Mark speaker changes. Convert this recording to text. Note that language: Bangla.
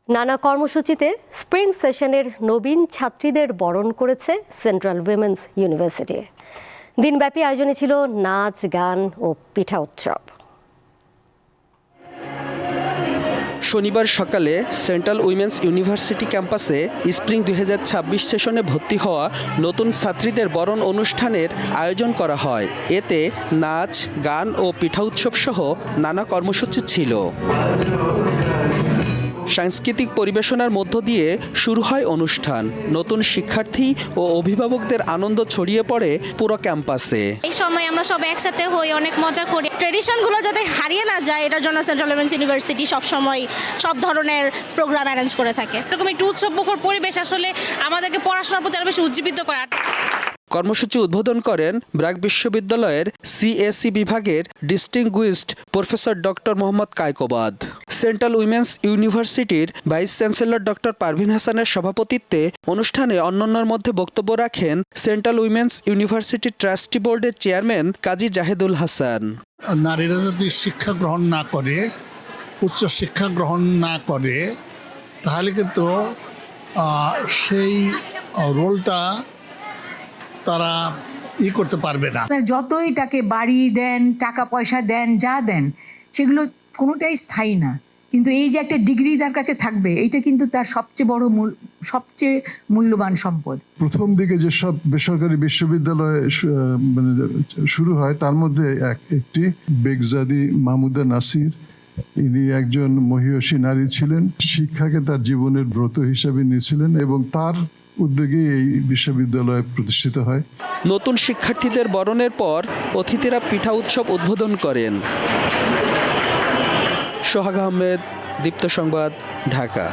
Speaker 1: নানা কর্মসূচিতে স্প্রিং সেশনের নবীন ছাত্রীদের বরণ করেছে সেন্ট্রাল উইমেন্স ইউনিভার্সিটি। দিনব্যাপী আয়োজনে ছিল নাচ, গান ও পিঠা উৎসব।
Speaker 2: শনিবার সকালে সেন্ট্রাল উইমেন্স ইউনিভার্সিটি ক্যাম্পাসে স্প্রিং 2026 সেশনে ভর্তি হওয়া নতুন ছাত্রীদের বরণ অনুষ্ঠানের আয়োজন করা হয়। এতে নাচ, গান ও পিঠা উৎসব সহ নানা কর্মসূচি ছিল। সাংস্কৃতিক পরিবেশনার মধ্য দিয়ে শুরু হয় অনুষ্ঠান। নতুন শিক্ষার্থী ও অভিভাবকদের আনন্দ ছড়িয়ে পড়ে পুরো ক্যাম্পাসে।
Speaker 3: এই সময় আমরা সব একসাথে হই, অনেক মজা করি। ট্রেডিশনগুলো যাতে হারিয়ে না যায়, এটার জন্য সেন্ট্রাল উইমেন্স ইউনিভার্সিটি সবসময় সব ধরনের প্রোগ্রাম অ্যারেঞ্জ করে থাকে।
Speaker 4: এরকম একটু উৎসবমুখর পরিবেশ আসলে আমাদেরকে পড়াশোনার প্রতি আরো বেশি উজ্জীবিত করে।
Speaker 2: কর্মসূচি উদ্বোধন করেন ব্র্যাক বিশ্ববিদ্যালয়ের সিএসি বিভাগের distinguished professor doctor Mohammad Kaykobad. Central women's ইউনিভার্সিটির ভাইস চ্যান্সেলর ডক্টর পারভিন হাসানের সভাপতিত্বে অনুষ্ঠানে অন্যান্যের মধ্যে বক্তব্য রাখেন সেন্ট্রাল উইমেন্স ইউনিভার্সিটি ট্রাস্টি বোর্ডের চেয়ারম্যান কাজী জাহেদুল হাসান।
Speaker 5: নারীরা যদি শিক্ষা গ্রহণ না করে, উচ্চ শিক্ষা গ্রহণ না করে, তাহলে কিন্তু সেই রোলটা তারা করতে পারবে না।
Speaker 6: যতই তাকে বাড়ি দেন, টাকা পয়সা দেন, যা দেন, সেগুলো কোনোটাই স্থায়ী না। কিন্তু এই যে একটা ডিগ্রি তার কাছে থাকবে, এইটা কিন্তু তার সবচেয়ে মূল্যবান সম্পদ।
Speaker 7: প্রথম দিকে যেসব বেসরকারি বিশ্ববিদ্যালয়ে শুরু হয়, তার মধ্যে একটি বেগজাদি মাহমুদা নাসির, ইনি একজন মহিয়সী নারী ছিলেন। শিক্ষাকে তার জীবনের ব্রত হিসাবে নিয়েছিলেন এবং তার উদ্যোগে এই বিশ্ববিদ্যালয় প্রতিষ্ঠিত হয়।
Speaker 2: নতুন শিক্ষার্থীদের বরণের পর অতিথিরা পিঠা উৎসব উদ্বোধন করেন। সোহাগ আহমেদ, দীপ্ত সংবাদ, ঢাকা।